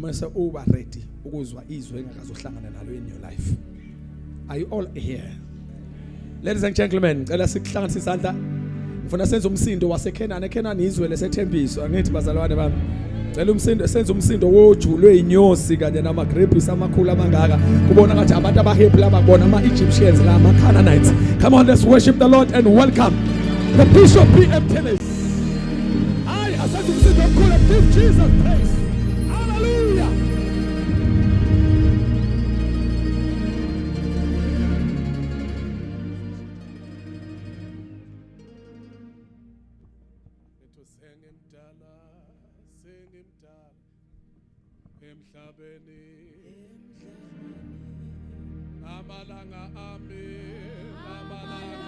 mase uba ready ukuzwa izwi engakazohlangana nalo in your life. Are you all here? Ladies and gentlemen, ngicela sikuhlanganise isandla. Ngifuna senze umsindo waseKenani. eKenani izwe lesethembiso. Angithi bazalwane bami. Ngicela umsindo senze umsindo wojulwe inyosi kanye namagrebhisi amakhulu amangaka. Kubona ngathi abantu abahappy laba kubona ama-Egyptians la ama-Canaanites. Come on, let's worship the Lord and welcome the Bishop PM Tennis. I senze umsindo omkhulu. Give Jesus praise. Hallelujah. Amalanga ami, amalanga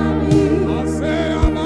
ami, ase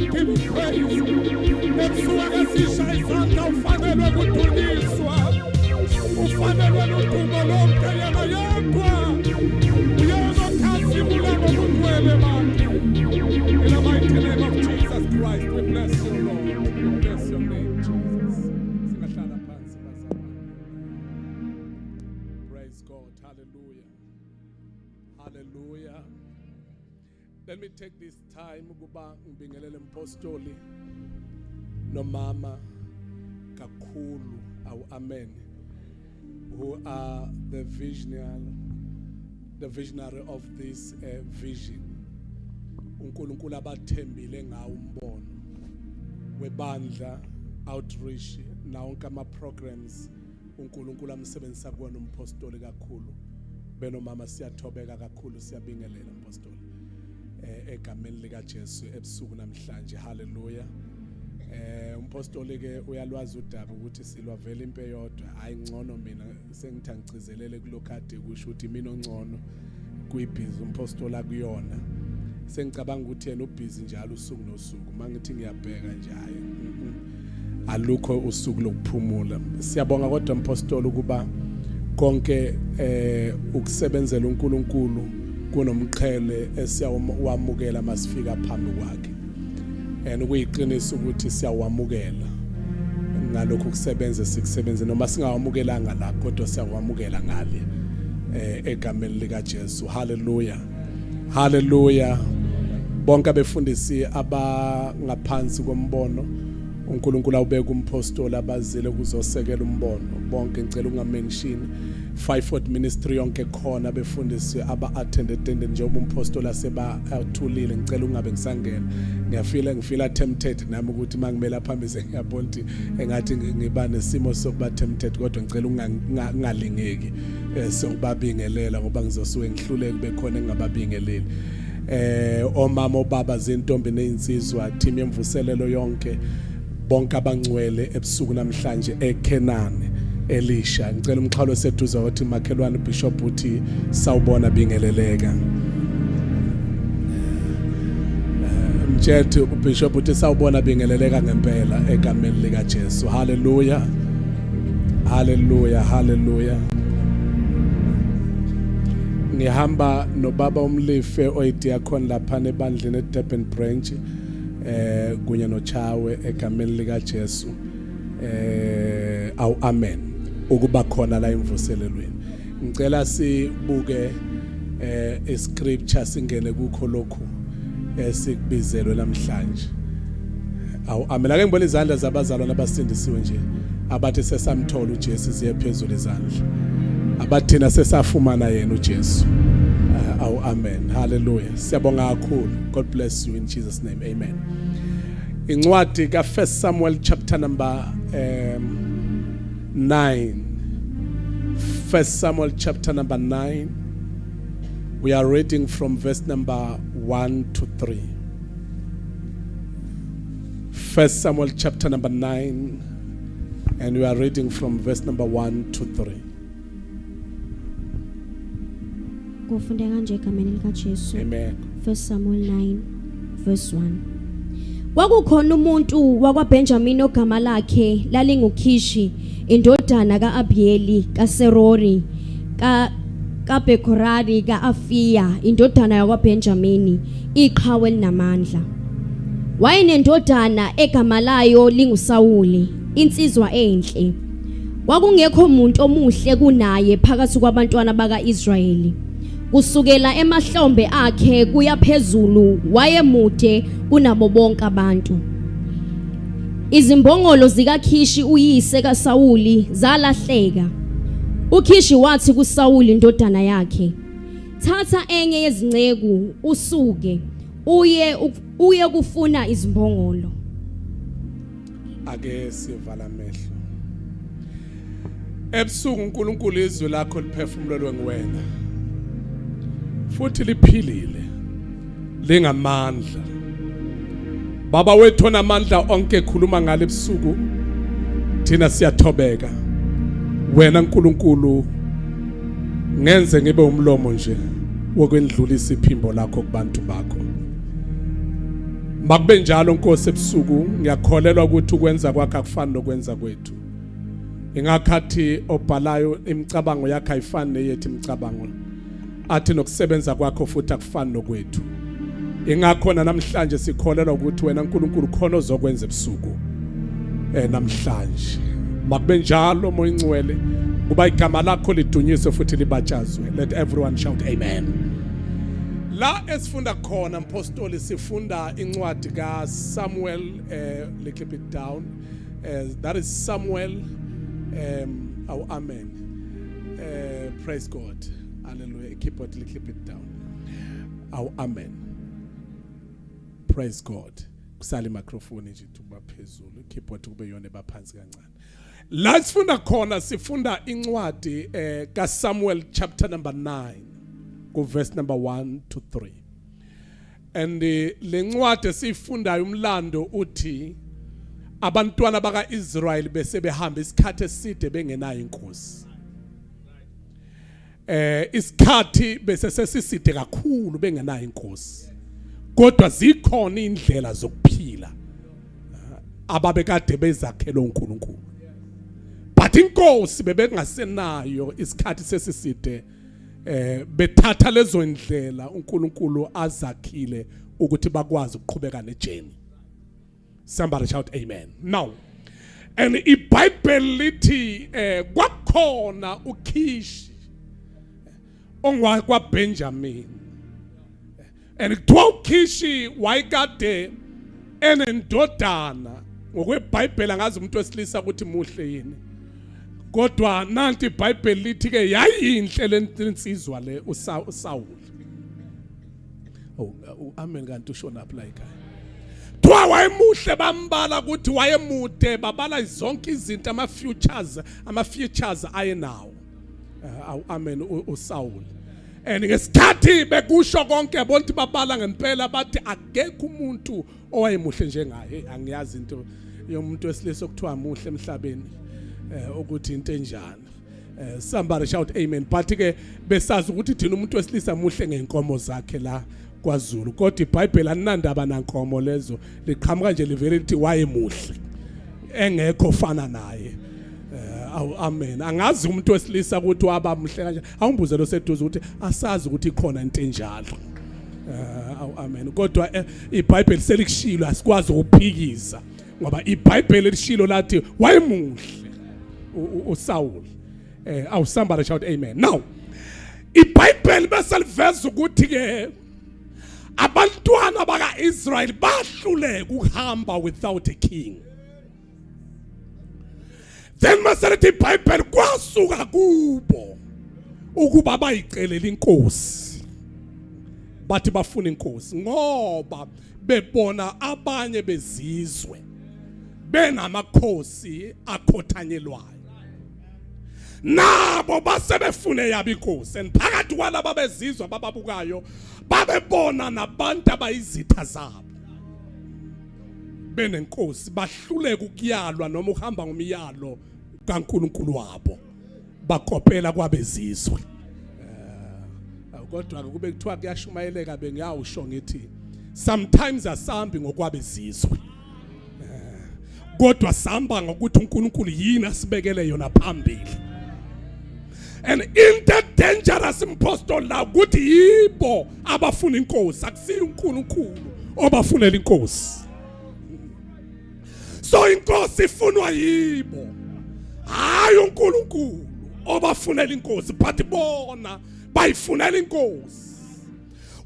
give you praise. Ebusuku esisha isandla ufanelwe kudunyiswa. Ufanelwe udumo lonke yena yedwa. Uyena okhazimula ngobungcwele bakhe. In the mighty name of Jesus Christ, we bless you, Lord. We bless your name, Jesus. Singahlala phansi bazalwane. Praise God. Hallelujah. Hallelujah. Let me take this time ukuba ngibingelele impostoli nomama kakhulu, amen, who are the visionary of this vision. uNkulunkulu abathembile ngawo umbono webandla outreach nawo onke ama programs uNkulunkulu amsebenzisa kuona umpostoli kakhulu. Benomama siyathobeka kakhulu, siyabingelela umpostoli egameni lika Jesu ebusuku namhlanje. Hallelujah. Umpostoli ke uyalwazi udaba ukuthi silwa vele impe yodwa, hayi ngcono mina sengithi angicizelele kulokade kusho ukuthi mina ongcono kuyibhizi umpostoli akuyona. Sengicabanga ukuthi yena ubhizi njalo usuku nosuku. Mangithi ngiyabheka nje hayi alukho usuku lokuphumula. Siyabonga kodwa umpostoli ukuba konke ukusebenzela uNkulunkulu kunomqhele esiyawamukela masifika phambi kwakhe. Ukuyiqinisa ukuthi siyawamukela ngalokho kusebenza sikusebenze noma singawamukelanga la kodwa siyawamukela ngale egameni lika Jesu. Hallelujah. Hallelujah. Bonke abefundisi abangaphansi kombono uNkulunkulu awubeka umpostoli abazile kuzosekela umbono. Bonke ngicela ungamention 5-fold ministry yonke khona befundisi aba-attended njengoba umpostoli asebathulile. Ngicela ungabe ngisangena, ngifila tempted nami ukuthi mangimela phambi ngiyabona ukuthi engathi ngiba nesimo sokuba tempted, kodwa ngicela ungalingeki sokubabingelela ngoba ngizosuke ngihluleke bekhona engababingeleli. Omama obaba zintombi nezinsizwa team yemvuselelo yonke bonke abangcwele ebusuku namhlanje eKenani Elisha, ngicela umxhalo seduza wathi makhelwane Bishop uthi sawubona bingeleleka. Mthetho uBishop uthi sawubona bingeleleka ngempela egameni lika Jesu. Hallelujah. Hallelujah. Hallelujah. Ngihamba nobaba umlife oyidiakon lapha nebandleni eDurban branch kunye noChawe egameni lika Jesu. Amen. Ukuba khona la imvuselelweni. Ngicela sibuke iscripture singene kukho lokhu esikubizelwe namhlanje. Amen. Ake ngibone izandla zabazalwane abasindisiwe nje abathi sesamthola uJesu ziye phezulu izandla. Abathina sesafumana yena uJesu. Amen. Hallelujah. Siyabonga kakhulu. God bless you in Jesus name. Amen. Incwadi ka 1 Samuel chapter number 9. 1 Samuel chapter number 9. We are reading from verse number 1 to 3. 1 Samuel chapter number 9, and we are reading from verse number 1 to 3. Kufunda kanje egameni lika Jesu. Amen. 1 Samuel 9 verse 1. Kwakukhona umuntu wakwaBenjamini ogama lakhe lalinguKhishi, indodana kaAbiyeli kaSerori kaBekhorari kaAfiya, indodana yakwaBenjamini, iqhawe linamandla. Wayenendodana egama layo linguSawuli, insizwa enhle. Kwakungekho umuntu omuhle kunaye phakathi kwabantwana bakaIsrayeli. Kusukela emahlombe akhe kuya phezulu wayemude kunabo bonke abantu. Izimbongolo zikaKhishi uyise kaSawuli zalahleka. UKhishi wathi kuSawuli indodana yakhe, "Thatha enye yezinceku usuke uye kufuna izimbongolo." Ake sivala amehlo. Ebusuku uNkulunkulu izwi lakho liphefumulelwe nguwena. Futhi liphilile lingamandla. Baba wethu onamandla onke khuluma ngale ebusuku thina siyathobeka. Wena uNkulunkulu ngenze ngibe umlomo nje wokwendlulisa iphimbo lakho kubantu bakho. Makube njalo Nkosi ebusuku ngiyakholelwa ukuthi ukwenza kwakhe akufani nokwenza kwethu. Ingakhathi obhalayo imicabango yakhe ayifani neyethu imicabango. Athi nokusebenza kwakho futhi akufani nokwethu. Ingakhona namhlanje sikholelwa ukuthi wena uNkulunkulu khona ozokwenza ebusuku namhlanje. Makube njalo moya ingcwele kuba igama lakho lidunyiswe futhi libatshazwe. Let everyone shout amen. La esifunda khona mpostoli sifunda incwadi ka Samuel, little bit down, that is Samuel, oh amen, praise God, hallelujah, keep it little bit down, oh amen, praise God. Kusali microphone nje tuba phezulu, keep it kube yona baphansi kancane. La sifunda khona sifunda incwadi ka Samuel chapter number 9. Go verse number 1 to 3. And le ncwadi sifundayo umlando uthi abantwana baka Israel bese behamba isikhathi eside bengenayo inkosi. Isikhathi bese sesiside kakhulu bengenayo inkosi. Kodwa zikhona indlela zokuphila ababekade bezakhela uNkulunkulu. But inkosi bebengasenayo isikhathi sesiside. Bethatha lezo indlela uNkulunkulu azakhile ukuthi bakwazi ukuqhubeka nejourney. Somebody shout amen. Now, and iBhayibheli lithi kwakhona uKhishi ongwa Benjamin. And kuthiwa uKhishi wayekade enendodana ngokweBhayibheli angazi umuntu wesilisa ukuthi muhle yini. Kodwa nanti iBhayibheli lithi ke yayinhle lensizwa le uSaul. Oh amen kanti ushona apha la ekhaya. Twa wayemuhle bambala ukuthi wayemude babala zonke izinto ama-features ayenawo. Amen uSaul. And ngesikhathi bekusho konke bonke babala ngempela bathi akekho umuntu owayemuhle njengaye. Angiyazi into yomuntu wesilisa okuthiwa muhle emhlabeni. Ukuthi into enjani. Somebody shout amen. But ke besazi ukuthi thina umuntu wesilisa muhle ngenkomo zakhe la kwaZulu. Kodwa iBhayibheli aninandaba nankomo lezo. Liqhamuka nje livele lithi wayemuhle. Engekho fana naye. Amen. Angazi umuntu wesilisa ukuthi waba muhle kanje. Awumbuze lo seduze ukuthi asazi ukuthi ikhona into enjalo. Amen. Kodwa iBhayibheli selikushilo asikwazi ukuphikisa. Ngoba iBhayibheli lishilo lathi wayemuhle. uSaul. Somebody shout amen. Now, iBhayibheli bese liveza ukuthi ke abantwana baka Israel bahluleka ukuhamba without a king. Then maselithi iBhayibheli kwasuka kubo ukuba bayicelela inkosi. Bathi bafuna inkosi ngoba bebona abanye bezizwe benamakhosi akhothanyelwayo. Nabo basebefune yabo inkosi, and phakathi kwalabo bezizwa bababukayo babebona nabantu abayizitha zabo benenkosi bahluleka ukuyalwa noma uhamba ngomyalo kaNkulunkulu wabo bakopela kwabezizwe. Kodwa kube kuthiwa kuyashumayeleka bengiyawusho ngithi sometimes asambi ngokwabezizwe. Kodwa samba ngokuthi uNkulunkulu yini asibekele yona phambili. And in that dangerous impostor la ukuthi yibo abafuna inkosi akusiyo uNkulunkulu obafunela inkosi. So inkosi ifunwa yibo hayi uNkulunkulu obafunela inkosi, but bona bayifunela inkosi.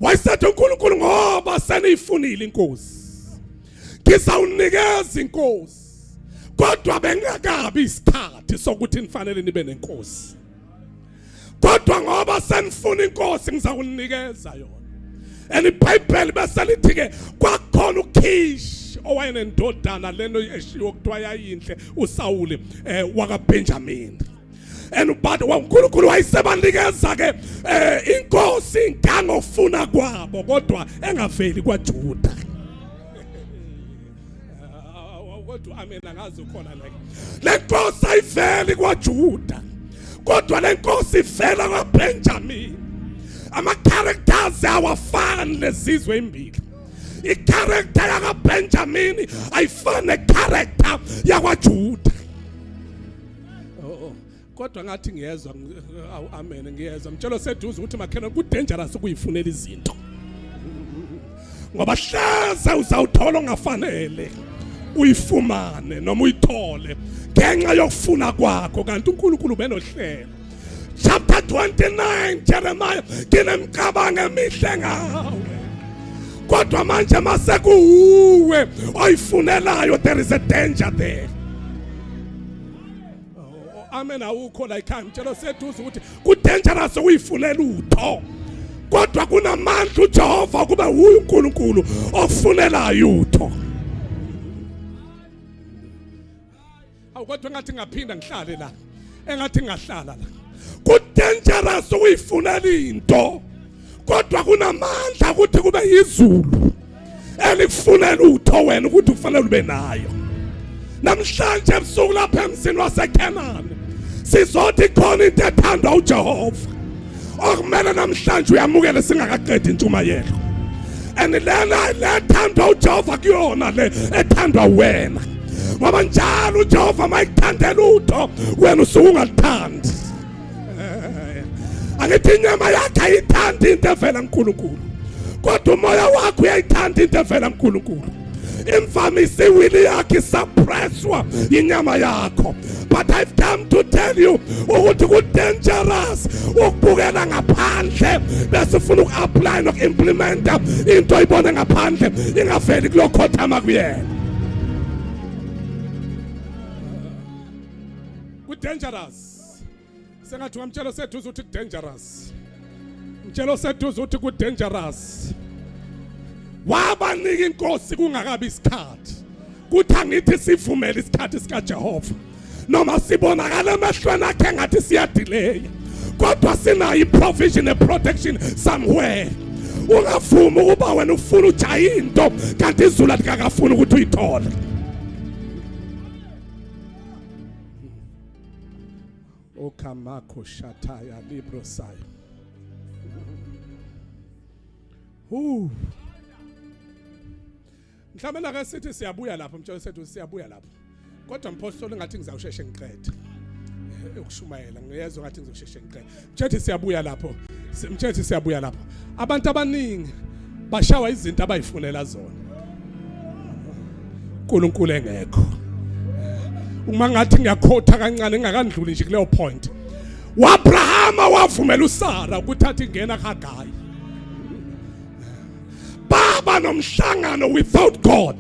Wayesethi uNkulunkulu ngoba seniyifunile inkosi ngizawunikeza inkosi, kodwa bengakabi isikhathi sokuthi nifanele nibe nenkosi. Kodwa ngoba senifuna inkosi ngizawunikeza yona. And iBhayibheli bese lithi ke kwakhona uKhishi owayenendodana leno eshiwo kuthiwa yayinhle uSaul wakaBenjamin. And but uNkulunkulu wayesebanikeza ke inkosi ngangofuna kwabo kodwa engaveli kwaJuda. Kodwa amen angazi ukhona la. Le nkosi ayiveli kwaJuda. Kodwa le nkosi ivela kwaBenjamin. Ama characters awafani lezizwe ezimbili. I-character yakaBenjamini ayifani ne-character yakwaJuda. Kodwa ngathi ngiyezwa amen ngiyezwa mtshelo seduze ukuthi makhena ku dangerous ukuyifunela izinto. Ngoba hlaza uzawuthola ongafanele uyifumane noma uyithole ngenxa yokufuna kwakho kanti uNkulunkulu benohlelo. Chapter 29 Jeremiah kinemcabango emihle ngawe. Kodwa manje masekuwe oyifunelayo there is a danger there. Amen awukho la ekhaya mtshelo seduze ukuthi ku dangerous uyifunela utho. Kodwa kunamandla uJehova kube huyu uNkulunkulu ofunelayo utho. Awukodwa ngathi ngaphinda ngihlale la. Engathi ngahlala la. Ku dangerous uyifunela into. Kodwa kunamandla ukuthi kube izulu elifunela utho wena ukuthi ufanele ube nayo. Namhlanje ebusuku lapha emzini waseKenani sizothi khona into ethandwa uJehova. Okumele namhlanje uyamukele singakaqedi intshumayelo. And lena lethandwa uJehova kuyona le ethandwa wena. Ngoba njalo uJehova mayikuthandela utho wena usuke ungalithandi. Angithi inyama yakhe ayithandi into evela kuNkulunkulu. Kodwa umoya wakho uyayithanda into evela kuNkulunkulu. Imvamisa iwili yakhe suppresswa inyama yakho. But I've come to tell you ukuthi ku dangerous ukubukela ngaphandle bese ufuna uku-apply noku-implementa into oyibone ngaphandle ingaveli kulokhothama kuyena. Ku dangerous sengathi ngamtshelo seduze uthi ku dangerous. Mtshelo seduze uthi ku dangerous. Wabanika inkosi kungakabi isikhathi. Kuthi angithi sivumele isikhathi sika Jehova. Noma sibonakala emehlweni akhe ngathi siyadelay. Kodwa sinayo provision and protection somewhere. Ungavuma ukuba wena ufuna ujaya into kanti izulu likakafuna ukuthi uyithole. Okamako shataya librosai. Mhlawumbe la sithi siyabuya lapho mtshelo sethu siyabuya lapho. Kodwa mpostoli ngathi ngizawusheshe ngiqede. Ukushumayela ngiyezwa ngathi ngizosheshe ngiqede. Mthethe siyabuya lapho. Mthethe siyabuya lapho. Abantu abaningi bashawa izinto abayifunela zona. uNkulunkulu engekho. Uma ngathi ngiyakhotha kancane ngingakandluli nje kuleyo point. WaAbrahama wavumela uSara ukuthi athi ingena kaGayi. Baba nomhlangano without God.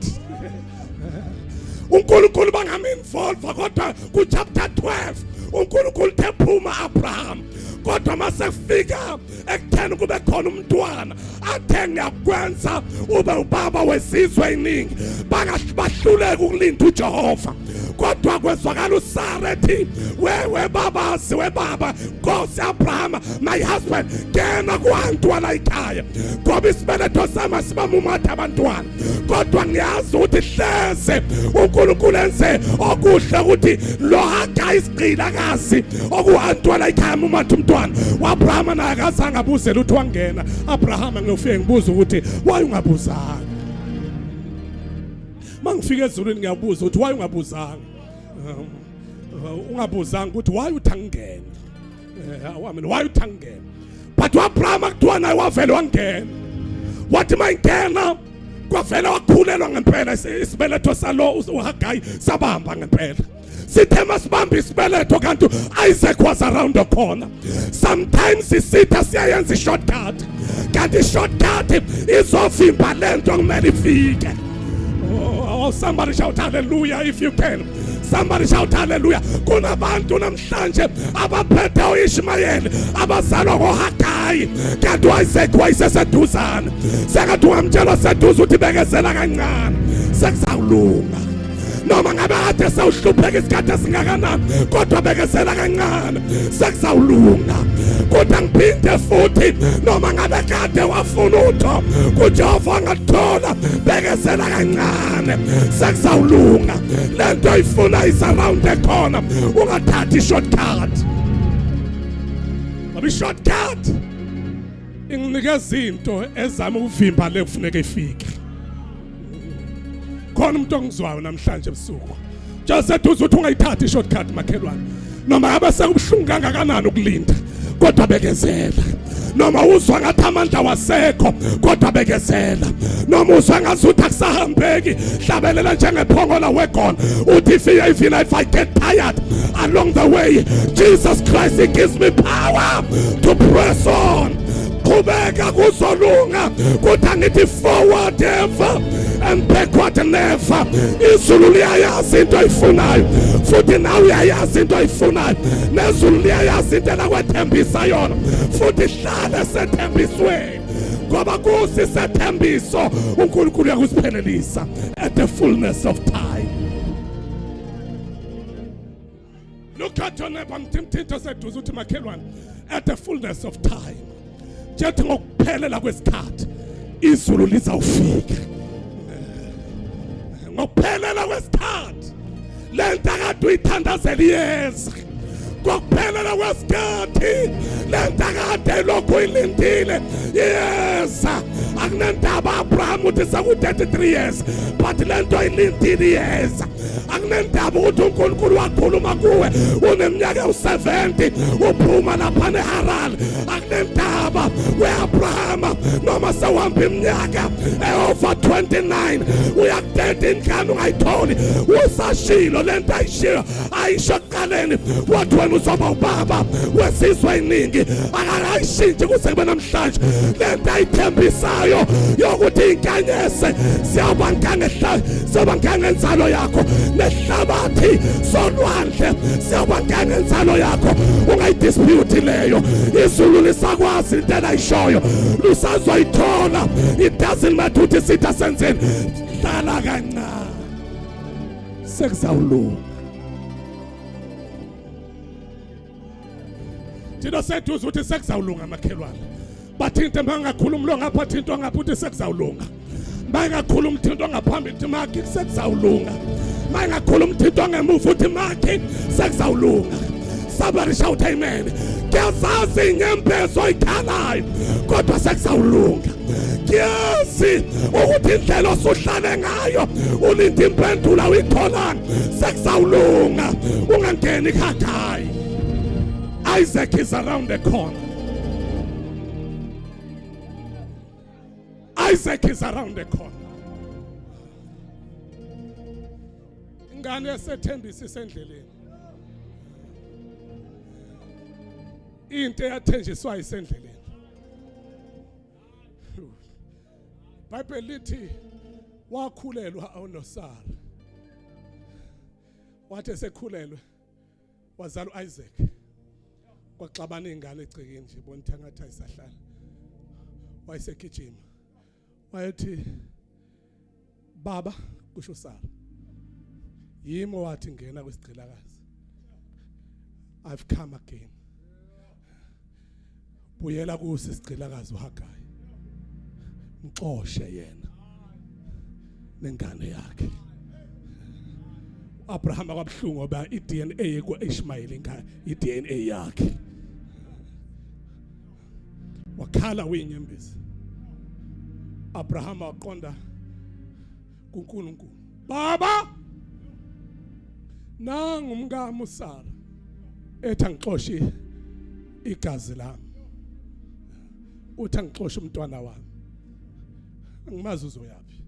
uNkulunkulu bangaminvolve kodwa ku chapter 12 uNkulunkulu tephuma Abraham. Kodwa masefika ekutheni kube khona umntwana athe ngiyakwenza ube ubaba wesizwe iningi bangahluleka ukulinda uJehova. Kodwa kwezwakala uSara ethi wewe babazi webaba Nkosi Abraham my husband kena kwantwana ekhaya ngoba isibeletho sami sibamumatha abantwana. Kodwa ngiyazi ukuthi hleze uNkulunkulu enze okuhle ukuthi lo Hagayi isiqilakazi okuhantwana ekhaya mumatha umntwana. WaAbraham naye akazange abuzele ukuthi wangena. Abraham ngiyofike ngibuza ukuthi why ungabuzanga. Mangifika ezulwini ngiyabuza ukuthi why ungabuzanga. Ungabuzanga ukuthi why uthangena. Why uthangena. But WaAbraham akuthiwa naye wavele wangena. Wathi mayingena kwavela wakhulelwa ngempela isibeletho salo uHagayi sabamba ngempela. Sithe masibamba isibeletho kanti Isaac was around the corner. Sometimes sisitha siyayenza shortcut kanti shortcut izovimba lento kumele ifike. Oh, somebody shout hallelujah if you can. Somebody shout hallelujah. Kunabantu namhlanje abaphethe uIshmayeli abazalwa ngoHagayi kanti uIsaac wayeseseduzana. Sengathi ungamtshela seduze uthi bekezela kancane sekuzawulunga. Noma ngabe ade sawuhlupheka isikhathi esingakanani kodwa bekezela kancane sekuzawulunga. Kodwa ngiphinde futhi noma ngabe kade wafuna utho kuJehova angathola bekezela kancane sekuzawulunga. Lento ayifuna is around the corner. Ungathathi shortcut. Ngoba shortcut inginikeza izinto ezama ukuvimba le kufuneka ifike. khona umuntu ongizwayo namhlanje ebusuku Joseduze uthi ungayithatha ishortcut makhelwane noma ngabe sekubuhlungu kangakanani ukulinda kodwa bekezela noma uzwa ngathi amandla wasekho kodwa bekezela noma uzwa ngazuthi akusahambeki hlabelela njengephongola wegona uthi even if I get tired along the way Jesus Christ he gives me power to press on qhubeka kuzolunga kodwa ngithi forward ever and backward never izulu liyayazi into ayifunayo futhi nawe uyayazi into ayifunayo nezulu liyayazi into lakwethembisa yona futhi hlala sethembisweni ngoba kusisethembiso uNkulunkulu uyakusiphelelisa at the fullness of time. Look at your neighbor mthimthinto seduze uthi makhelwane at the fullness of time jethi ngokuphelela kwesikhathi izulu lizawufika ngokuphelela kwesikhathi lento akade uyithandazela iyeza ngokuphelela kwesikhathi lento akade lokhu uyilindile yeza akunendaba Abraham uthi seku-33 years but lento ayilindile yeza akunendaba ukuthi uNkulunkulu wakhuluma kuwe uneminyaka ewu-70 uphuma lapha neHaran akunendaba we-Abraham noma sewuhamba iminyaka over 29 uyaku-13 kani ungayitholi usashilo lento ayishiyo ayisho kuqaleni wathi wena uzoba ubaba wesizwe eyiningi akakayishintshe kuze kube namhlanje lento ayithembisayo yokuthi inkanyese siyoba ngenzalo yakho nehlabathi solwandle siyoba ngenzalo yakho ungayidispute leyo izulu lisakwazi into ayishoyo lusazoyithola it doesn't matter ukuthi sitha senzeni hlala kancane sekuzawulunga thina seduze ukuthi sekuzawulunga makhelwane bathinte bangakhuluma lo ngapha thinto ngapha uthi sekuzawulunga bangakhuluma thinto ngaphambili uthi makhi sekuzawulunga bangakhuluma thinto ngemuva uthi makhi sekuzawulunga. Somebody shout amen. Kuyazazi inyembezo oyikhalayo kodwa sekuzawulunga kuyazi ukuthi indlela osuhlale ngayo ulinda impendulo uyitholanga sekuzawulunga ungangeni khakhayi. Isaac is around the corner. Isaac is around the corner. Ingane esethembisa isendleleni. Into eyathenjiswa isendleleni. Bible lithi wakhulelwa uNosara. Wathi esekhulelwe wazala uIsaac. Kwaxabana ingane egcekeni nje bona thangatha isahlala. Wayesekijima. Wayethi baba kusho Sara. Yimo wathi ngena kwesigcilakazi. I've come again. Buyela kusi sigcilakazi uHagayi. Mxoshe yena nengane yakhe. Abraham akabhlungu ngoba iDNA yekuIshmael ingane iDNA yakhe. Wakhala wenyembezi. Abraham waqonda kuNkulunkulu. Baba nangu umkami uSara ethi angixoshi igazi lami. Uthi angixoshi umntwana wami. Angimazi uzoyapi.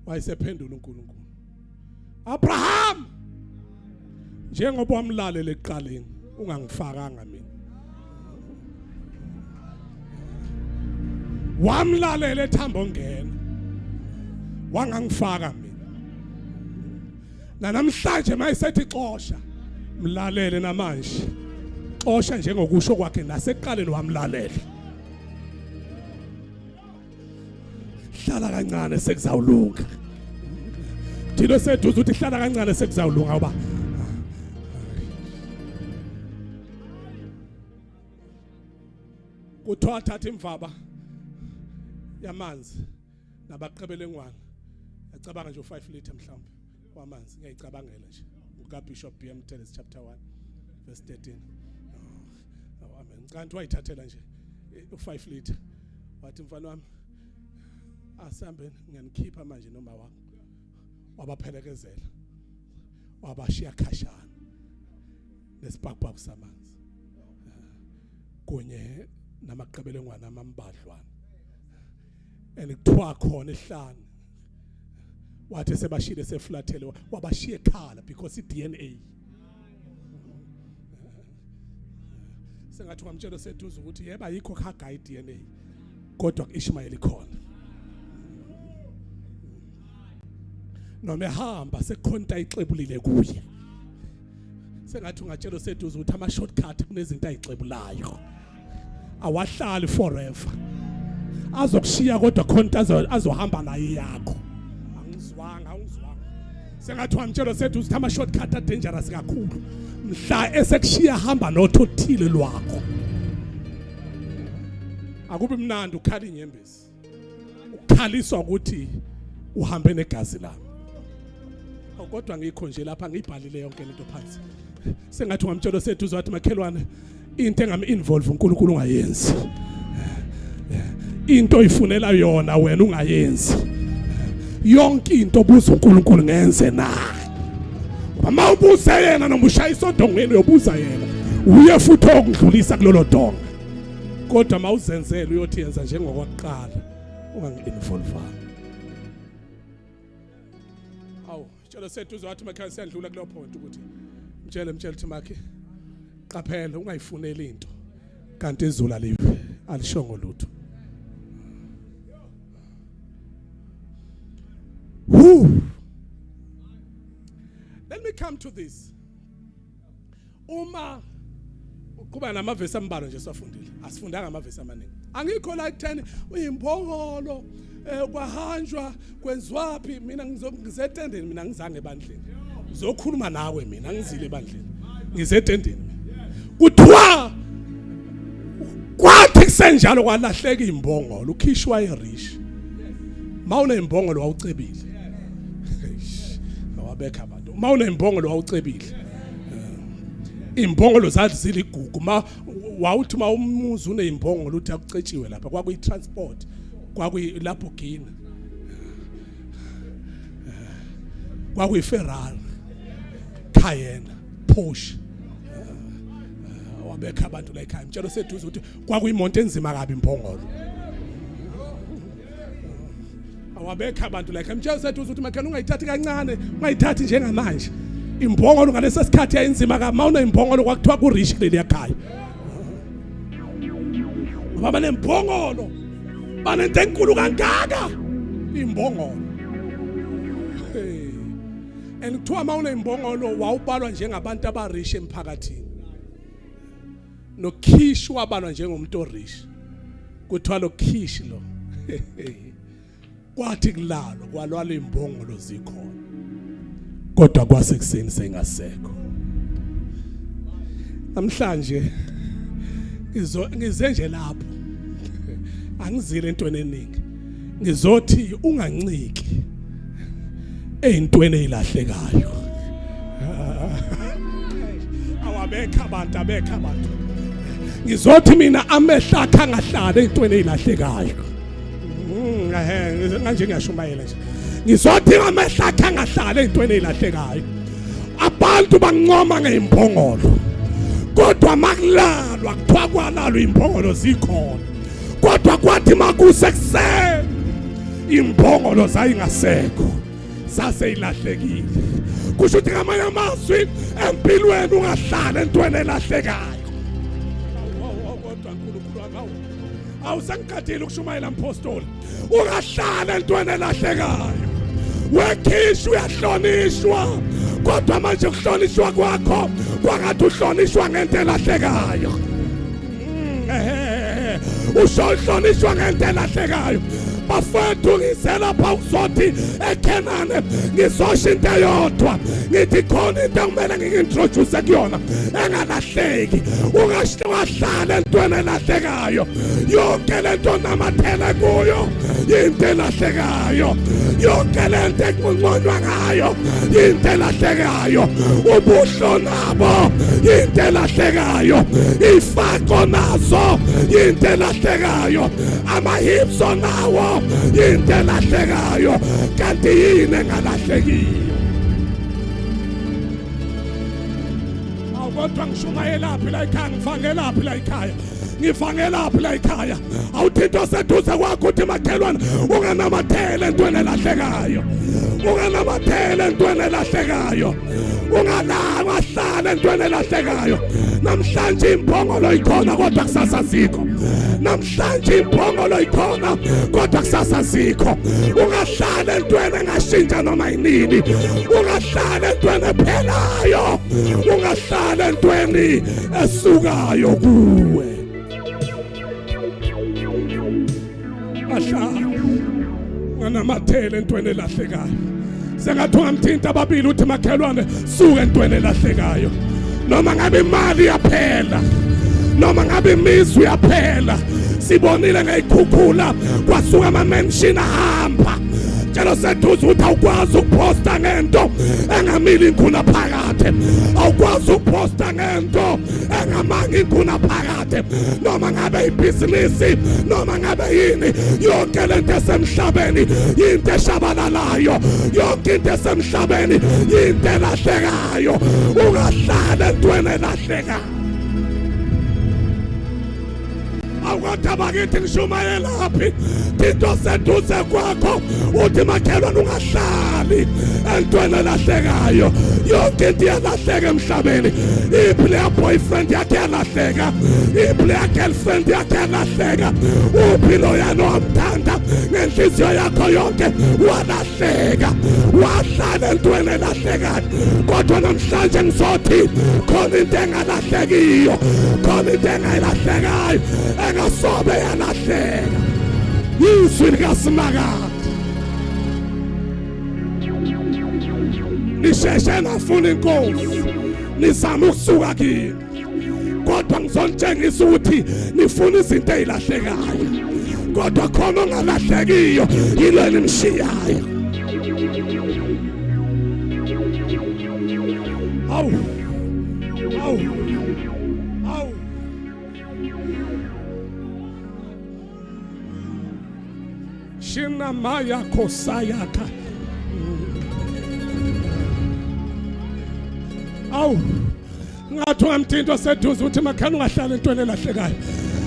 Wayesephendula uNkulunkulu. Abraham njengoba wamlalela ekuqaleni ungangifakanga mina. Wamlalela ethambo ngena. Wangangifaka mina. Namhlanje mayisethi xosha mlalele namanje. Xosha njengokusho kwakhe nasekuqaleni wamlalela. Hlala kancane sekuzawulunga. Thina seduze uthi hlala kancane sekuzawulunga ngoba kuthiwa thatha imvaba yamanzi nabaqebelengwane yacabanga nje u5 liter mhlawumbe wamanzi ngiyayicabangela nje uka Bishop BM Teles chapter 1 verse 13. Amen. Kanti wayithathela nje u5 liter wathi mfana wami asambe ngiyanikhipha manje noma wami wabaphelekezela wabashiya khashana nesibhakubhaku samanzi kunye namaqebelengwana amambadlwana enikuthiwa khona ehlane wathi sebashile seflathele wabashiya ekhala because iDNA sengathi ngamtshela seduze ukuthi yeba yikho Hagai iDNA kodwa kuIshmayeli khona noma ehamba sekhonta ixebulile kuye sengathi ungatshela seduze ukuthi ama shortcut kunezinto ayixebulayo awahlali forever azokushiya kodwa khonta azohamba naye yakho angizwanga sengathi wamtshela seduze ukuthi ama shortcut are dangerous kakhulu mhla esekushiya hamba nothothile lwakho akubi mnandi ukhala inyembezi ukukhaliswa ukuthi uhambe negazi lami kodwa ngikho nje lapha ngibhalile yonke lento phansi sengathi ngamtshelo sethu uzathi makhelwane into engami involve uNkulunkulu ungayenzi into oyifunela yona wena ungayenzi yonke into obuza uNkulunkulu ngenze na uma ubuza yena noma ushaya isodongweni uyobuza yena uye futhi okudlulisa kulolo donga kodwa mawuzenzele uyothi yenza njengokuqala ungangi-involve tshela sethu uzathi makhe siyadlula kulo point ukuthi mtshele ukuthi makhe qaphela ungayifuneli into kanti izulu alive alishongo lutho let me come to this uma kuba namavesi ambalo nje sifundile asifundanga amavesi amaningi angikho la 10 uyimbongolo kwahanjwa kwenzwapi mina ngizetendeni mina ngizange ebandleni ngizokhuluma nawe mina ngizile ebandleni ngizetendeni kuthiwa kwathi kusenjalo kwalahleka imbongolo ukhishwa erish mawune imbongolo wawucebile awabekha abantu mawune imbongolo wawucebile imbongolo zathi ziligugu wawuthi umuzi uneimbongolo uthi akucetshiwe lapha kwakuyi transport kwakuyilapho gina kwakuyi Ferrari Cayenne Porsche wabekha abantu la ekhaya mtshelo seduze ukuthi kwakuyimonto enzima kabi imbongolo awabekha abantu la ekhaya mtshelo seduze ukuthi makhela ungayithathi kancane ungayithathi njengamanje imbongolo ngalesa sikhathi yayinzima kabi mawuna imbongolo kwakuthiwa kurish kuleli ekhaya baba nembongolo banento enkulu kangaka imbongolo engithiwa mawune imbongolo wawubalwa njengabantu abarish emphakathini noKhishi wabalwa njengomuntu orish kuthiwa lo Khishi lo kwathi kulalo kwalwala imbongolo zikhona kodwa kwasekuseni sengasekho namhlanje ngize nje lapho angizile entweni eningi ngizothi unganciki ezintweni ezilahlekayo awabekha abantu ngizothi mina amehla akha ngahlala ezintweni ezilahlekayo nganje ngiyashumayela nje ngizothi amehla akha ngahlala ezintweni ezilahlekayo abantu banqoma ngeimbongolo kodwa makulalwa kuthiwa kwalalwa imbongolo zikhona kodwa kwathi makusekuseni imbongolo zayingasekho saseyilahlekile kusho ukuthi ngamanye amazwi empilweni ungahlala entweni elahlekayo kodwa uNkulunkulu akawo awusangikhathile ukushumayela mpostoli ungahlala entweni elahlekayo wekhishi uyahlonishwa kodwa manje ukuhlonishwa kwakho kwangathi uhlonishwa ngento elahlekayo uhlonishwa ngento elahlekayo bafethu ngiselapha uzothi eKenani ngizosho into eyodwa ngithi khona into kumele ngiintroduce kuyona engalahleki ungahlala entweni elahlekayo yonke lento namathele kuyo into elahlekayo, yonke lento ekunconywa ngayo into elahlekayo, ubuhlo nabo into elahlekayo, ifako nazo into elahlekayo, amahipso nawo into elahlekayo, kanti yini engalahlekiyo? Kodwa ngishumayelaphi la ekhaya, ngifangelaphi la ekhaya, ngifangelaphi la ekhaya? Awuthinto seduze kwakho uthi makhelwane unganamathele entweni elahlekayo, unganamathele entweni elahlekayo, ungahlala entweni elahlekayo. Namhlanje imbongolo ikhona kodwa kusasa azikho, namhlanje imbongolo ikhona kodwa kusasa azikho. Ungahlala entweni engashintsha noma yinini, ungahlala entweni ephelayo, ungahlala entweni esukayo kuwe. Ahlala unganamathele entweni elahlekayo. Sengathi ungamthinta ababili uthi makhelwane suka entweni elahlekayo. Noma ngabe imali yaphela, noma ngabe imizwa yaphela, sibonile ngeyikhukhula kwasuka ama-mention ahamba. Tshelo seduze ukuthi awukwazi ukuposta ngento engamili inkuna phakade, awukwazi ukuposta ngento engamanga inkuna phakade. Noma ngabe ibhizinisi, noma ngabe yini, yonke lento esemhlabeni yinto eshabalalayo, yonke into esemhlabeni yinto elahlekayo. Ungahlala entweni elahlekayo. Awukade bakithi ngishumayelaphi, into seduze kwakho uthi makhelwane ungahlali entweni elahlekayo. Yonke into iyalahleka emhlabeni. Iplayer boyfriend yakhe yalahleka, iplayer girlfriend yakhe yalahleka, uphilo yalo wamthanda ngenhliziyo yakho yonke walahleka, wahlala entweni elahlekayo. Kodwa namhlanje ngizothi khona into engalahlekiyo, khona into engalahlekayo engasobe yalahleka. Yizwi likaSimakade. Nisheshe nafuna inkosi, nizama ukusuka kini, kodwa ngizonitshengisa ukuthi nifuna izinto ezilahlekayo, kodwa khona ongalahlekiyo yilo elimshiyayo. Awu, awu, awu. Shina maya kosayaka. Awu, ngathi ungamthinto seduze uthi makhani ungahlala entweni elahlekayo.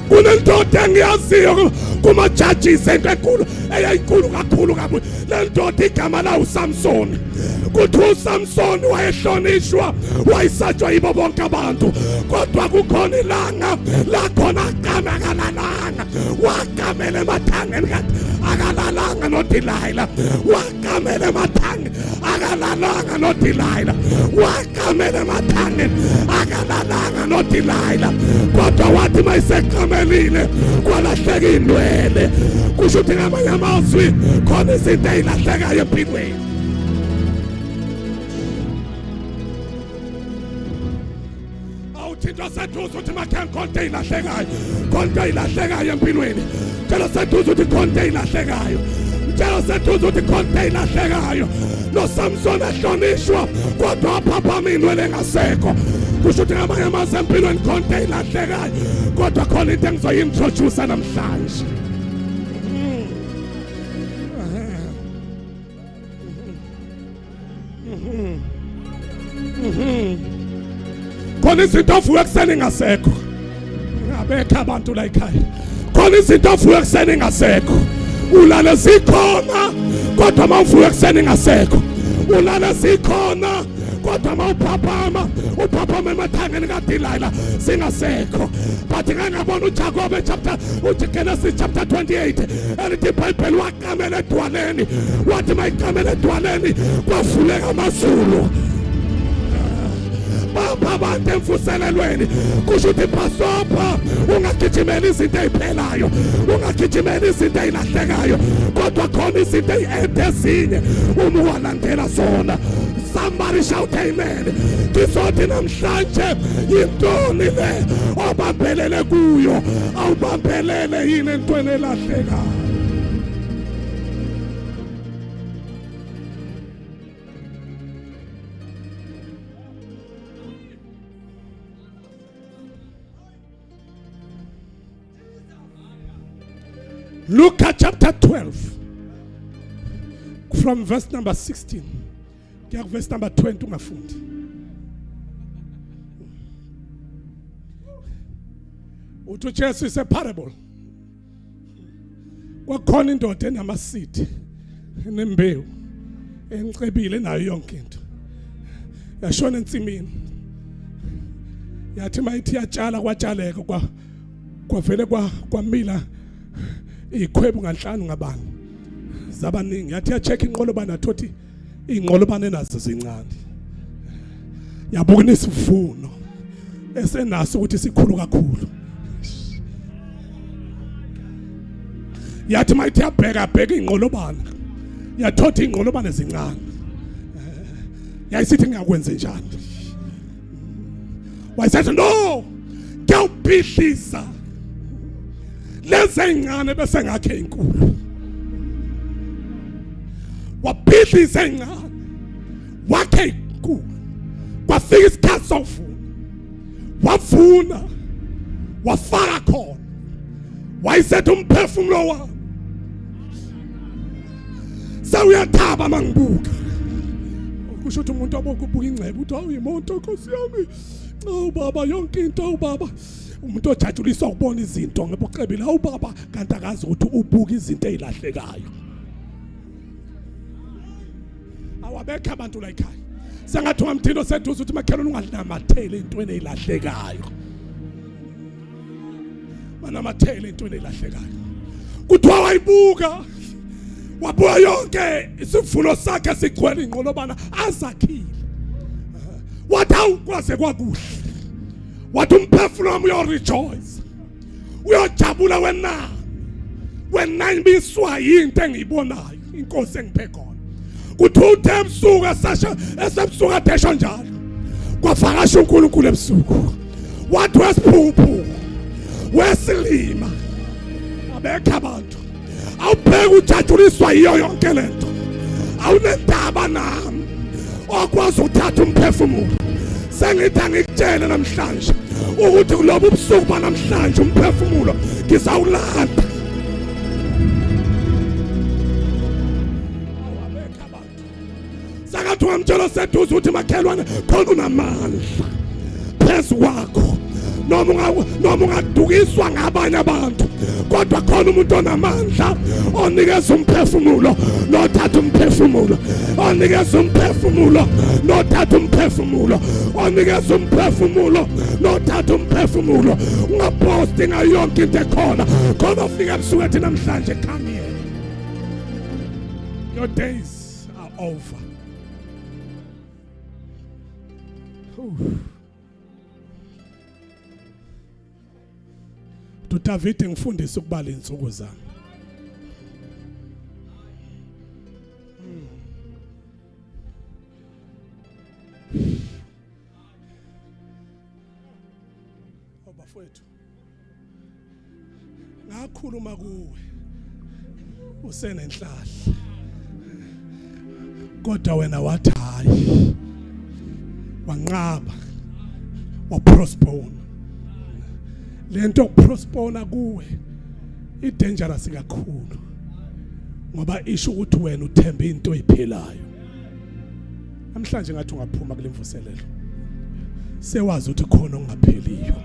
Kunendoda engiyaziyo kuma-judges into enkulu eyayinkulu kakhulu kabi. Le ndoda igama layo uSamson. Kuthiwa uSamson wayehlonishwa, wayesatshwa yibo bonke abantu, kodwa kukhona ilanga lakhona aqama akalalanga, wakamela emathangeni kanti akalalanga noDelilah, wakamela emathangeni akalalanga noDelilah, wakamela emathangeni akalalanga noDelilah. Kodwa wathi mayisekamelile kwalahleka indwele. Kusho ukuthi ngamanye amazwi khona izinto ezilahlekayo empilweni. Awuthinto seduze uthi makhani khona ezilahlekayo, khona ezilahlekayo empilweni. Tshela seduze uthi khona ezilahlekayo, tshela seduze uthi khona ezilahlekayo. NoSamson ehlonishwa kodwa waphaphama indwele engasekho. Kusho ukuthi ngamanye amazwi empilweni khona ezilahlekayo, kodwa khona into engizoyintroduce namhlanje. Khona izinto ovuka ekuseni ngasekho, ngabekho abantu la ekhaya. Khona izinto ovuka ekuseni ngasekho, ulale zikhona kodwa mawuvuka ekuseni ngasekho, ulale zikhona kodwa mawuphaphama emathangeni kaDelilah singasekho. But ngangabona uJakobe Genesis chapter 28 elithi iBhayibheli waqamela edwaleni, wathi mayiqamela edwaleni kwavuleka amazulu. Baba abantu emfuselelweni. Kusho ukuthi pasopha ungagijimela izinto eziphelayo, ungagijimela izinto ezilahlekayo, kodwa khona izinto ezinye uma walandela zona. Somebody shout amen. Kizothi namhlanje yintoni le obambelele kuyo, awubambelele yini entweni elahlekayo. Luke chapter 12 from verse number 16 kuya verse number 20 ungafundi. Uthi uJesu is a parable. Kwakhona indoda enamasidi nembewu encebile nayo yonke into. Yashona ensimini. Yathi mayithi yatshala kwatshaleka kwavele kwamila ikhwebu nganhlanu ngabani zabaningi. Yathi yacheck inqolobane athothi inqolobane nazo zincane. Yabuka nesivuno esenaso ukuthi sikhulu kakhulu. Yathi mayithi yabheka inqolobane yathothi inqolobane zincane. Yayisithi ngiyakwenza njani? Wayesathi no, ngiyawubhidliza lezi ezincane bese ngakhe inkulu. Wabhidliza ezincane wakhe inkulu. Kwafika isikhathi sokuvuna. Wavuna wafaka khona. Wayesathi umphefumulo wami sawuyathaba mangibuka. Kusho ukuthi umuntu abokubuka ingcebo uthi awuyimonto Nkosi yami. Awu baba yonke into awu baba. Umuntu ojajuliswa ukubona izinto ngebucebile awu baba kanti akazi ukuthi ubuka izinto ezilahlekayo. Awabekho abantu la ekhaya. Sengathi ngamthindo seduze ukuthi makhelwane ungalinamathele intweni ezilahlekayo. Manamathele intweni ezilahlekayo. Kuthiwa wayibuka. Wabuya yonke isivuno sakhe sigcwele inqolobana azakhile. Wathi awukwaze kwakuhle. Wathi umphefumulo wami uyorejoice. Uyojabula wena imiswa yinto engiyibonayo inkosi engiphe khona. Kuthi uthe ebusuku esebusuku adesha njalo. Kwavakasha uNkulunkulu ebusuku. Wathi wesiphuphu wesilima abekho abantu. Awubheka ujajuliswa yiyo yonke lento. Awunendaba nami okwazi uthatha umphefumulo. Sengithi angikutshele namhlanje ukuthi kulobu busuku banamhlanje umphefumulo ngizawulanda. Awabekho abantu. Sengathi ungamtshela seduze ukuthi makhelwane khona unamandla phezu kwakho. Noma ungadukiswa ngabanye abantu kodwa khona umuntu onamandla onikeza umphefumulo nothatha umphefumulo. Onikeza umphefumulo nothatha umphefumulo. Onikeza umphefumulo nothatha umphefumulo. Ungaphosti ngayo yonke into ekhona khona ufika ebusuku ethi namhlanje come here. Your days are over. David ngifundise ukubala insuku zami. Obafowethu. Ngakhuluma kuwe. Usenenhlahla. Kodwa wena wathi hayi. Wanqaba. Waprospone. Lento yokuprospona kuwe idangerous kakhulu ngoba isho ukuthi wena uthemba into eziphelayo. Namhlanje ngathi ungaphuma kule mvuselelo sewazi ukuthi khona ongapheliyo.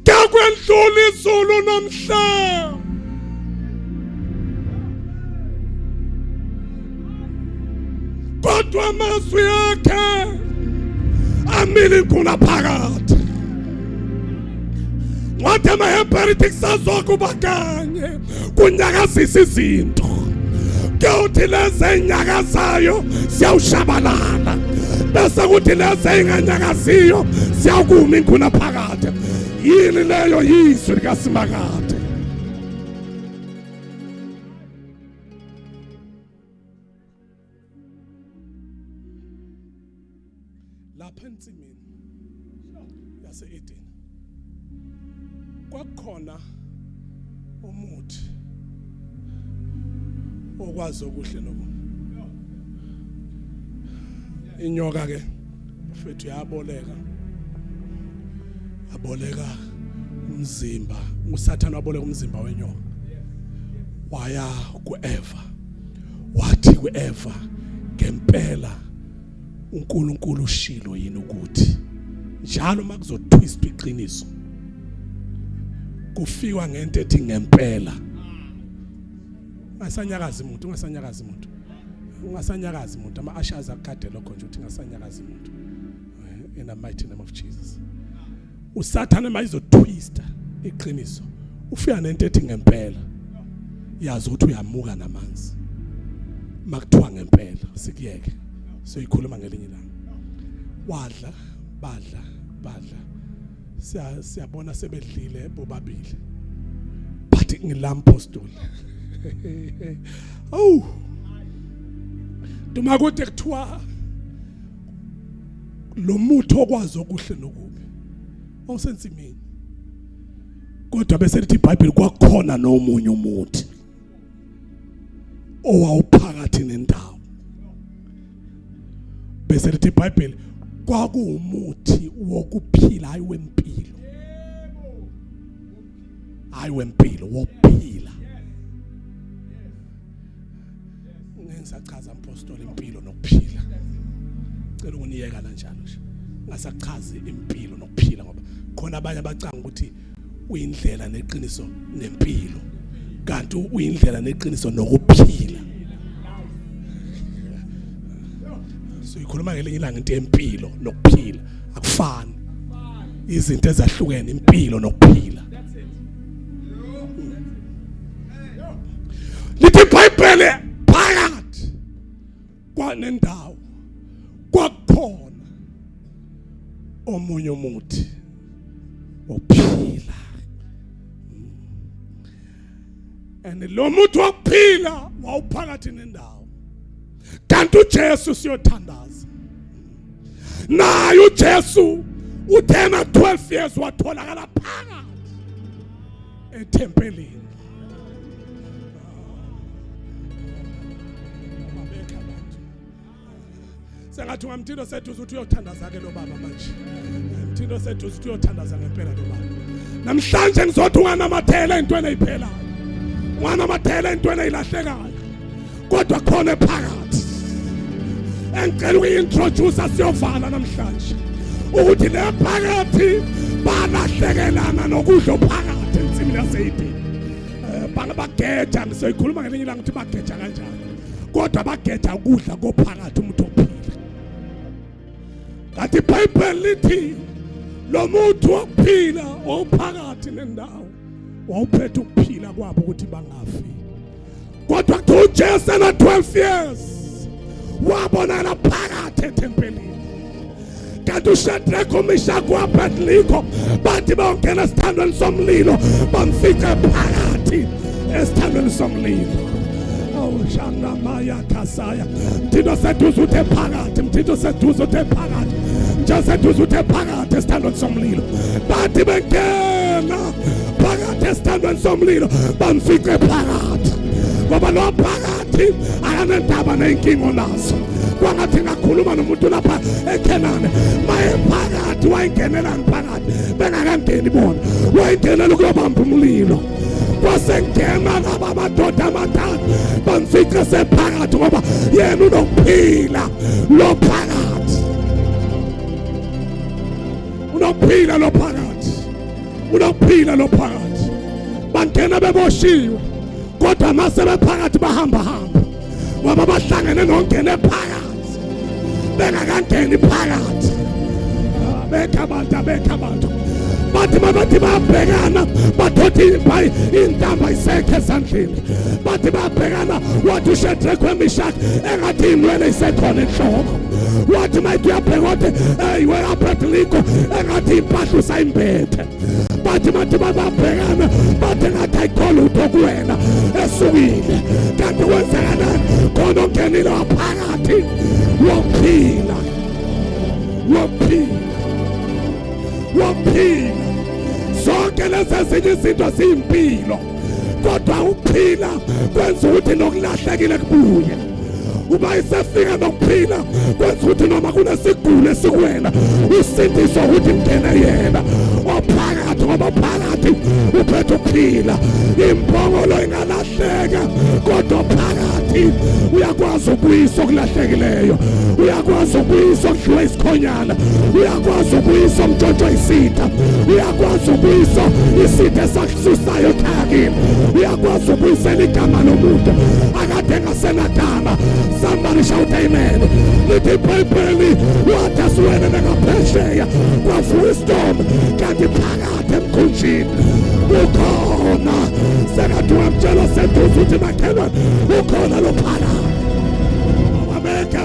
Kakwendlula izulu nomhlaba kodwa amazwi akhe amili kuna phakathi. Wathi amaHebrew sazokuba kanye kunyakazisa izinto. Kuthi lezi enyakazayo siyawushabalala bese kuthi lezi enganyakaziyo siyakuma inkuna phakathi. Yini leyo yizwi likaSimakade. Lapha ensimini yase-Eden kwakhona umuthi okwazi okuhle nokubi. Inyoka ke mfethu yaboleka umzimba, uSathane waboleka umzimba wenyoka. Waya kuEva. Wathi kuEva, ngempela uNkulunkulu ushilo yini ukuthi njalo makuzotwist iqiniso kufikwa ngento ethi ngempela. Ungasanyakazi umuntu, ungasanyakazi umuntu. Ungasanyakazi umuntu, ama-ushers akade lokho nje uthi ungasanyakazi umuntu. In the mighty name of Jesus. uSathane mayizotwista iqiniso ufika nento ethi ngempela yazi ukuthi uyamuka namanzi makuthiwa ngempela sikuyeke soyikhuluma ngelinye ilanga badla siyabona sebedlile bobabili bathi ngilampostoli oh duma kude kuthiwa lo muthi okwazi okuhle nokubi awusensimini kodwa bese lithi iBhayibheli kwakhona nomunye umuthi owawuphakathi nendawo bese lithi iBhayibheli kwakuwumuthi wokuphila hayi wempilo wokuphila ngisachaza apostoli impilo nokuphila cela uniyeka kanjalo nje ngasachazi impilo nokuphila ngoba khona abanye abacanga ukuthi uyindlela neqiniso nempilo kanti uyindlela neqiniso nokuphila so ikhuluma ngelinye ilanga into yempilo nokuphila akufani izinto ezahlukene impilo nokuphila lithi iBhayibheli phakathi kwanendawo kwakhona omunye umuthi wokuphila and lo muthi wokuphila wawuphakathi nendawo kanti uJesu siyothandaza naye uJesu uthena 12 years watholakala phakathi etempelini sengathi ngamthindo sethu uthi uyothandaza ke lo baba manje mthindo sethu uthi uyothandaza ngempela lo baba namhlanje ngizothi unganamathela entweni eyiphelayo unganamathela entweni eyilahlekayo kodwa khona phakathi engicela ukuyintroduce siyovala namhlanje ukuthi le phakathi balahlekelana nokudlo phakathi ensimini yaseyidini bageja ngisoyikhuluma ngelinye ilanga ukuthi bageja kanjani kodwa bageja ukudla kophakathi umuntu ophila kanti iBhayibheli lithi lo muntu wokuphila ophakathi nendawo wawuphethe ukuphila kwabo ukuthi bangafi kodwa kuthi uJesu na 12 years wabonana phakathi etempelini kanti uShadrach uMeshach waBabednego bathi bawungena esithandweni somlilo bamfica phakathi esithandweni somlilo Shanda Maya Kasaya mthindo seduze uthe phakathi mthindo seduze uthe phakathi nje seduze uthe phakathi esithandweni somlilo bathi bengena phakathi esithandweni somlilo bamfice phakathi ngoba lo phakathi akanendaba nenkingo nazo kwangathi ngakhuluma nomuntu lapha eKenani maye phakathi wayingenela phakathi bengakangeni bona wayingenela ukuyobamba umlilo kwasengena laba amadoda amathathu bamfica sephakathi ngoba yena unokuphila lo phakathi unokuphila lo phakathi unokuphila lo phakathi bangena beboshiwe kodwa mase bephakathi bahamba ngoba bahlangene nongene phakathi bengakangeni phakathi bekabantu bathi bathi babhekana bathothi intamba isekhe esandleni bathi babhekana wathi uShadrach weMeshach engathi inwele isekhona enhloko wathi mayithi uyabheka hey weAbednego engathi impahla usayimbethe bathi babhekana bathi ngathi ayikho lutho kuwena esukile kanti kwenzakalani khona ongenile waphakathi wokuphila zonke lezi ezinye izinto ziyimpilo kodwa ukuphila kwenza ukuthi nokulahlekile kubuye uba isefika nokuphila kwenza ukuthi noma kunesigulo esikwena usindiswa ukuthi mngene yena ophakathi ngoba phakathi uphethe ukuphila. Imbongolo ingalahleka kodwa phakathi uyakwazi ukuyisa okulahlekileyo, uyakwazi ukuyisa okudliwa isikhonyana, uyakwazi ukuyisa umntshontsho isitha, uyakwazi ukuyisa isitha esakususayo ekhaya kimi, uyakwazi ukuyisela igama lomuntu akade engasenagama. Somebody shout amen. Lithi iBhayibheli wathi asiwene ngaphesheya kwavuka istorm kanti phakathi emkhunjini ukhona. Sengathi wamtshela seduze ukuthi makhelwane ukhona lo phakathi. Abekho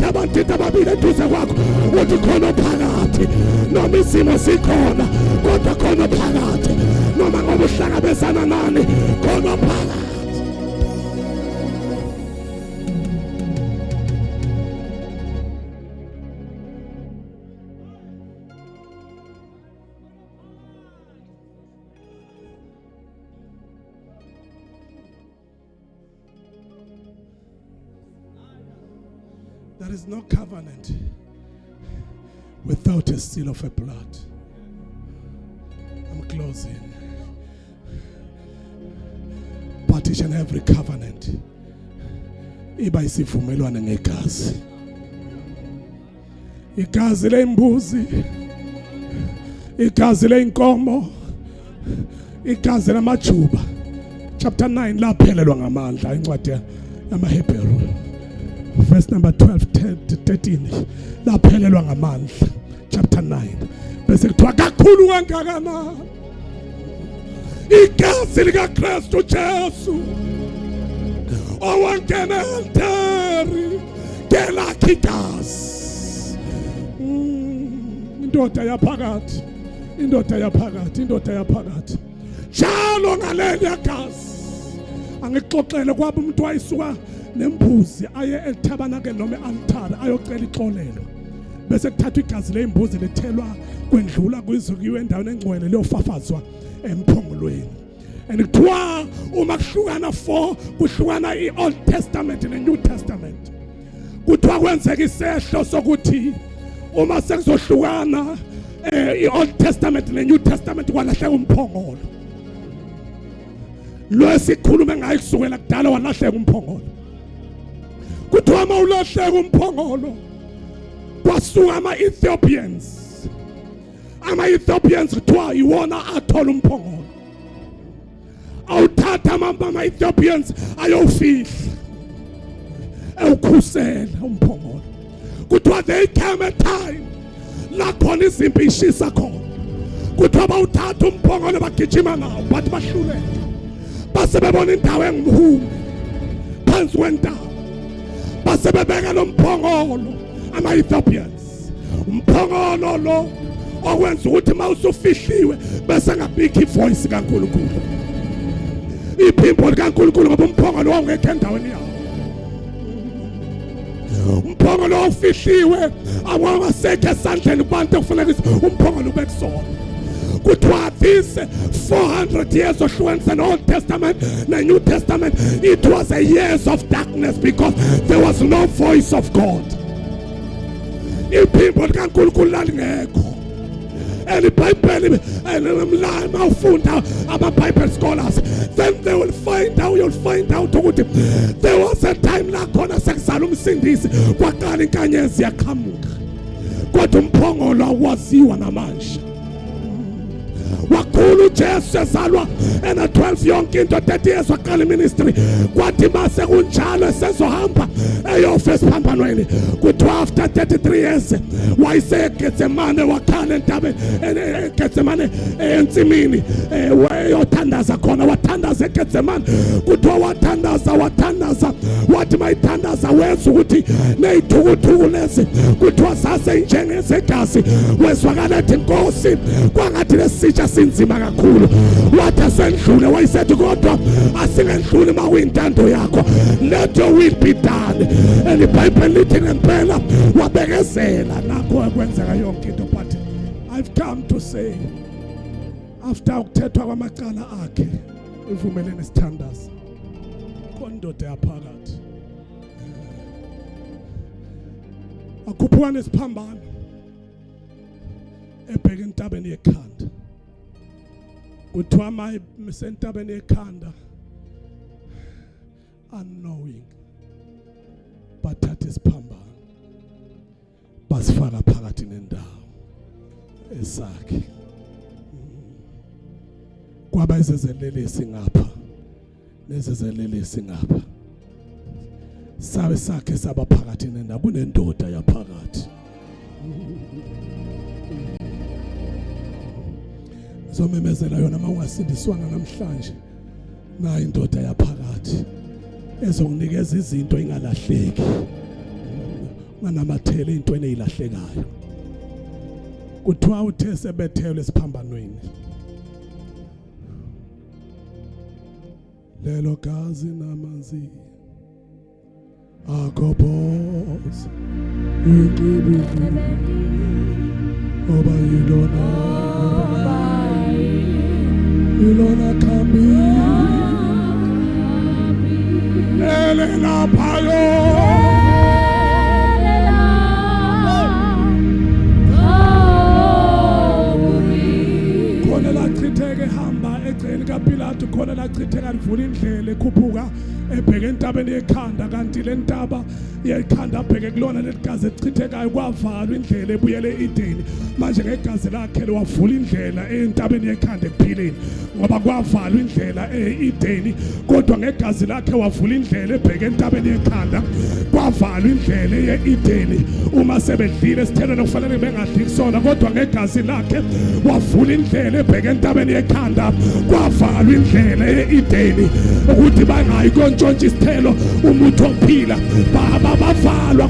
abantu ababili eduze kwakho uthi khona phakathi. Noma isimo sikhona kodwa khona phakathi. Noma ngoba uhlangabezana nani khona phakathi. There is no covenant without a seal of a blood. I'm closing. But each and every covenant iba isivumelwano ngegazi. Igazi lembuzi, igazi lenkomo, igazi lamajuba. Chapter 9 laphelelwa ngamandla incwadi yamaHebheru. Verse number 12 to 13 laphelelwa ngamandla. Chapter 9 bese kuthiwa kakhulu kangakanani igazi likaKristu Jesu owangena altari ngelakhe igazi. Indoda yaphakathi, indoda yaphakathi, indoda yaphakathi njalo ngaleli igazi. Angixoxele kwaba umuntu wayisuka nembuzi aye eTabernacle noma ealtar ayocela ixolelo bese kuthathwa igazi lembuzi lethelwa kwendlula kuyizukiwe endaweni engcwele leyofafazwa emphongolweni. And kuthiwa uma kuhlukana 4 kuhlukana iOld Testament neNew Testament, kuthiwa kwenzeka isehlo sokuthi uma sekuzohlukana iOld Testament neNew Testament kwalahleka umphongolo. Lo esikhuluma ngayo kusukela kudala walahleka umphongolo. Kuthiwa mawulahleka umphongolo kwasuka ama-Ethiopians. Ama-Ethiopians kuthiwa iwona athola umphongolo. Awuthatha ama-Ethiopians ayofihla ewukhusela umphongolo. Kuthiwa there came a time la khona izimpi ishisa khona. Kuthiwa bawuthatha umphongolo bagijima nawo bathi bahluleke. Base bebona indawo engumhumi phansi kwentaba. Base bebeka lo mphongolo ama-Ethiopians. Umphongolo lo okwenza ukuthi mawusufihliwe bese ngabikho ivoice kaNkulunkulu. Iphimbo likaNkulunkulu ngoba umphongolo wawungekho endaweni yawo. Umphongolo ofihliwe awawasekho esandleni kubantu okufanele umphongolo ube kusona. Kuthiwa this 400 years of influence in Old Testament and New Testament, it was a years of darkness because there was no voice of God. Iphimbo likaNkulunkulu lalingekho. And the Bible and mawufunda ama-Bible scholars, then they will find out, you'll find out ukuthi there was a time la khona sekuzala umsindisi kwaqala inkanyezi yaqhamuka kodwa umphongolo awaziwa namanje. Wakhulu Jesu ezalwa ena 12 yonke into 30 years waqala ministry kwathi mase kunjalo esezohamba eyofesa phambano kuthiwa after 33 years wayeseGetsemane wakhala entabeni eGetsemane ensimini wayothandaza khona wathandaza eGetsemane kuthiwa wathandaza wathi mayithandaza wenza ukuthi neyithukuthuku lezi kuthiwa sase njengesegazi wezwakala ethi Nkosi kwangathi lesitsha sinzima kakhulu wathi asendlule wayesethi kodwa asingedluli makuyintando yakho, let your will be done. And iBhayibheli lithi ngempela wabekezela nakho kwenzeka yonke into. But I've come to say after ukuthethwa kwamacala akhe ivumelene sithandaza kondoda yaphakathi wakhuphuka nesiphambano ebheka entabeni yekhanda. Kuthiwa maye sentabeni yekhanda unknowing bathatha isiphambano basifaka phakathi nendawo esakhe. Kwaba izezelelesi ngapha nezezelelesi ngapha. Sabe sakhe saba phakathi nendawo kunendoda yaphakathi. Zomemezela yona mawungasindiswana namhlanje nayo indoda yaphakathi ezokunikeza izinto ingalahleki. Manamathele into eneyilahlekayo. Kuthiwa uthe sebethelwe esiphambanweni. Lelo gazi namanzi akophoza inqibi oba ilona khambi elela phayo. Hamba egceni kaPilato khona la chitheka livula indlela ekhuphuka ebheke entabeni yekhanda, kanti le ntaba yekhanda abheke kulona leligazi elichithekayo kwavalwa indlela ebuyele eEdeni. Manje ngegazi lakhe wavula indlela entabeni yekhanda ekuphileni ngoba kwavalwa indlela eEdeni, kodwa ngegazi lakhe wavula indlela ebheke entabeni yekhanda kwavalwa indlela yeEdeni. Uma sebedlile isithelo kufanele bengadli kusona, kodwa ngegazi lakhe wavula indlela ebheke entabeni yekhanda kwavalwa indlela yeEdeni ukuthi bangayi kontshontsha isithelo umuntu ophila. Baba bavalwa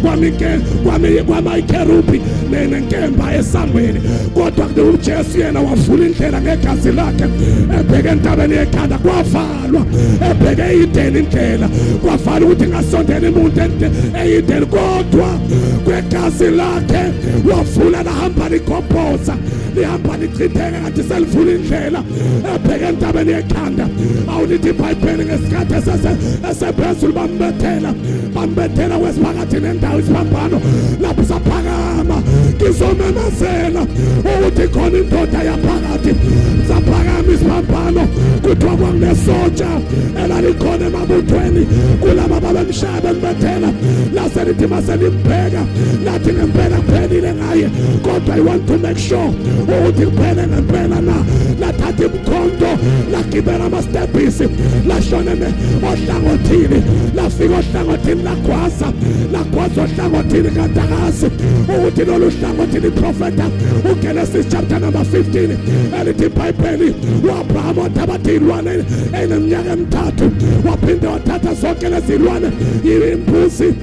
kwamayikerubi nenkemba esangweni, kodwa uJesu yena wavula indlela ngegazi lakhe ebheke entabeni yekhanda kwavalwa ebheke eEdeni indlela kwavalwa ukuthi ngasondela umuntu eEdeni, kodwa kwegazi lakhe wavula lahamba likhophoza lihamba lichitheka kanti selivula indlela ebheke entabeni yekhanda. Awulithi iBhayibheli ngesikhathi esephezulu bambethela kwesiphakathi nendawo isiphambano lapho saphakama ngizomemezela ukuthi khona indoda yaphakathi. Saphakama isiphambano kuthiwa kwakunesotsha elalikhona emabuthweni kulaba babemshaya bembethela laselithi maselimbheka lathi ngempela kuphelile ngaye, kodwa I want to make sure ukuthi kuphele ngempela na. Lathatha imkhonto lagibela amastepisi lashona ohlangothini lafika ohlangothini lagwaza ohlangothini kadakazi ukuthi lolu hlangothini iprofeta uGenesis chapter number 15 elithi iBhayibheli uAbraham wathatha izilwane eneminyaka emithathu waphinda wathatha zonke lezi zilwane imbuzi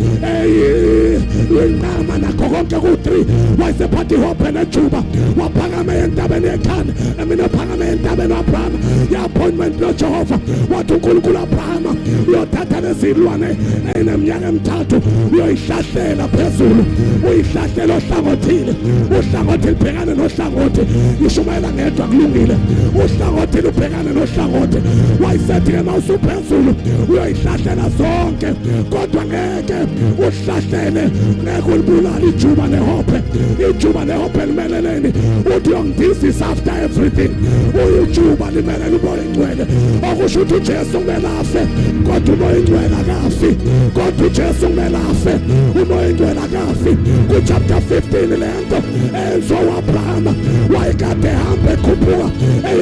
inqama nakho konke ku3 wayesephatha ihophe nejuba waphakama entabeni yekhanda. Mina phakama entabeni Abraham ya-appointment noJehova wathi uNkulunkulu Abrahama uyothatha lezi zilwane eneminyaka emithathu uyoyihlahlela phezulu, uyihlahlela ohlangothini, uhlangothi libhekane nohlangothi. Ishumayela ngedwa kulungile, uhlangothi lubhekane nohlangothi. Wayesethi-ke mawusuphezulu uyoyihlahlela zonke, kodwa ngeke uhlahlele, ngeke ulibulale ijuba nehophe. Ijuba nehophe limeleleni uthi uyongidizisa after everything. Uyijuba limelele umoya ingcwele, okusho ukuthi uJesu kumele afe, kodwa umoya ingcwele akafi. Kodwa uJesu kumele afe, umoya ingcwele akafi. Ku-chapter 15 lento enziwa uAbrahama wayekade ehamba ekhuphuka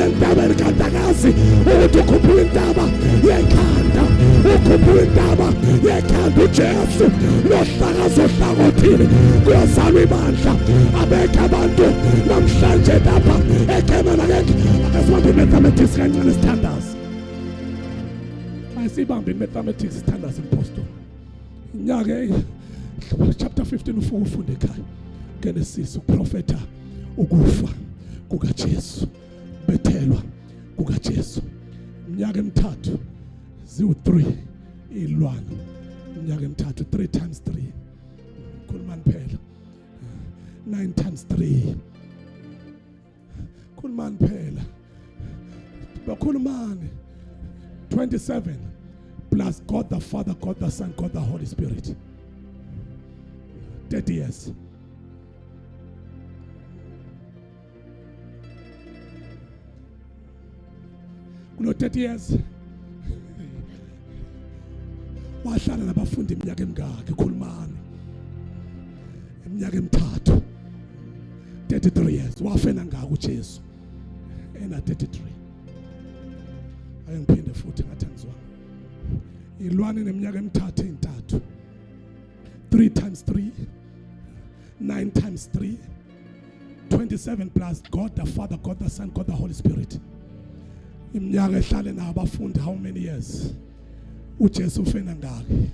entabeni kadakazi ukuthi ukhuphuka intaba yekhanda, ukhuphuka intaba yekhanda. uJesu lohlakaza ohlangothini kuyozalwa ibandla. Abekho abantu namhlanje lapha ekhemela ngeke akasibambe mathematics kancane sithandaza. Ayisibambe mathematics sithandaza imposto. Inyaka chapter 15 ufunde ekhaya. Genesis uprofeta ukufa kukaJesu, bethelwa kukaJesu. Inyaka emithathu ziwu3 ilwana. Inyaka emithathu 3 times 3. Khulumani phela. 9 times 3. Khulumani phela. Bakhulumani. 27 plus God the Father, God the Son, God the Holy Spirit. 30 years. kuno 30 years wahlala nabafundi iminyaka emingaki ekhulumani iminyaka emithathu 33 years wafena ngako uJesu ena 33 ayengiphinde futhi ngathi angizwanga ilwane neminyaka emithathu entathu 3 times 3 9 times 3 27 plus God the Father, God the Son, God the Holy Spirit. Iminyaka ehlale nabafundi how many years uJesu ufena ngake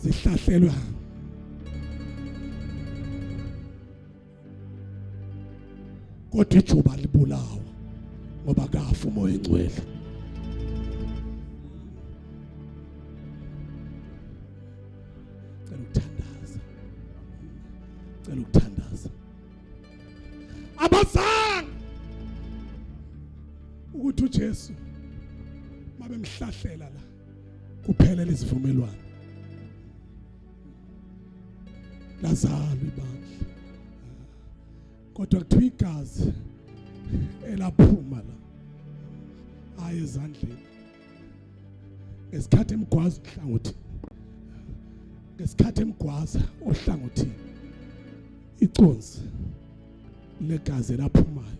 zihlahlelwa kodwa ijuba libulawa ngoba kafa umoya engcwele. Cela ukuthandaza abazange ukuthi uJesu mabe mhlahlela la kuphela lesivumelwano lazalwa ibandla kodwa kuthiwa igazi elaphuma la aye ezandleni ngesikhathi emgwaza uhlangothi ngesikhathi emgwaza ohlangothini iconsi legazi laphumayo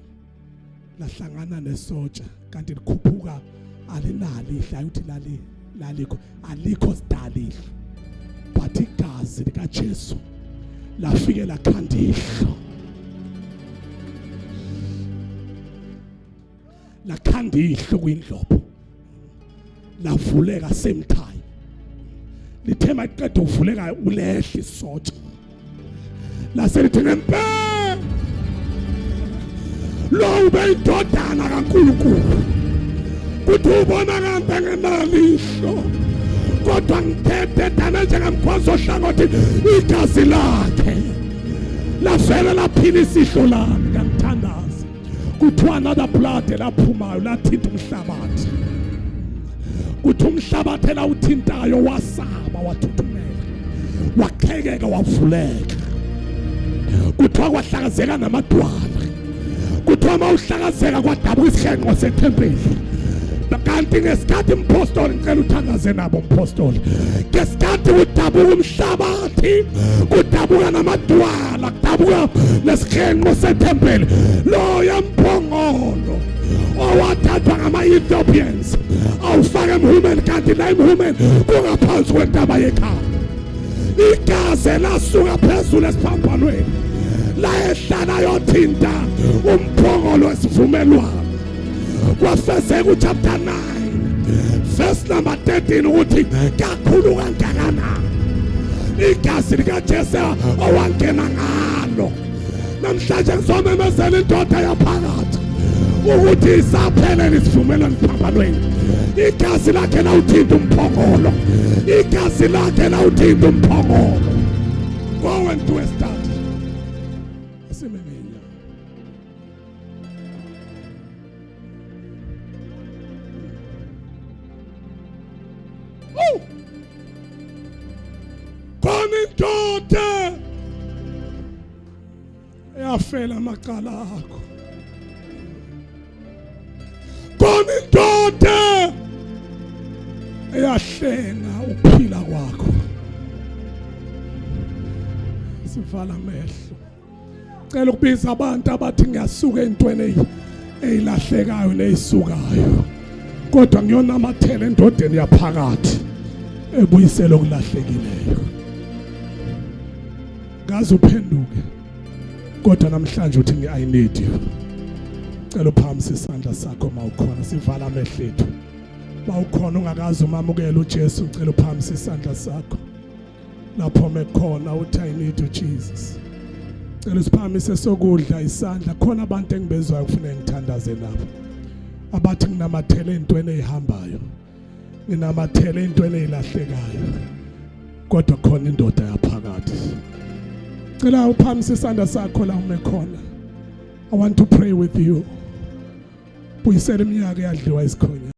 lahlangana nesotsha kanti likhuphuka alinali ihla uthi lalikho alikho sidali but igazi lika Jesu lafike lakhanda ihlo lakhanda ihlo kwindlobo lavuleka same time lithema iqeda uvuleka ulehle isotsha laselithi ngempe lo ubeyidodana kaNkulunkulu kuthi ubona kanti ngenalihlo kodwa ngithethe dana njengamkhwazo hlangothi igazi lakhe lavela laphilisa ihlo lami ngiyamthandaza kuthiwa another blood laphumayo lathinta umhlabathi kuthi umhlabathi la uthintayo wasaba wathuthumela waqhekeka wavuleka kuthiwa kwahlakazeka namadwala kuthiwa mawuhlakazeka kwadabuka isihenqo sethempeli kanti ngesikhathi umpostoli ngicela uthandaze nabo umpostoli ngesikhathi kudabuka umhlabathi kudabuka namadwala kudabuka nesihenqo sethempeli lo yamphongolo owathathwa ngama-Ethiopians awufake emhumeni kanti la emhumeni kungaphansi kwentaba yekhaya igazi lasuka phezulu esiphambanweni layehlala yothinta umphongolo wesivumelwano kwafezeka uchapter 9 verse number 13 ukuthi kakhulu kangakanani igazi likaJesu owangena ngalo namhlanje ngizomemezela indoda yaphakathi ukuthi isaphelele isivumelwano esiphambanweni igazi lakhe lawuthinta umphongolo igazi lakhe lawuthinta umphongolo go and do a start asimemenya koni indoda yafela amacala akho koni indoda eyahlenga ukuphila kwakho sivala amehlo cela ukubiza abantu abathi ngiyasuka entweni ezilahlekayo nezisukayo kodwa ngiyonamathela endodeni yaphakathi ebuyisela okulahlekileyo ngaze uphenduke kodwa namhlanje uthi I need you cela uphakamisa isandla sakho mawukhona sivala amehlo ethu mawukhona ungakazi umamukela uJesu cela uphakamisa isandla sakho lapho mekhona uthi I need you Jesus cela usiphamise sokudla isandla khona abantu engibezwayo kufanele ngithandaze nabo abathi nginamathele entweni ezihambayo nginamathele entweni ezilahlekayo kodwa khona indoda yaphakathi cela uphamise isandla sakho la umekhona I want to pray with you buyisela iminyaka eyadliwa isikhona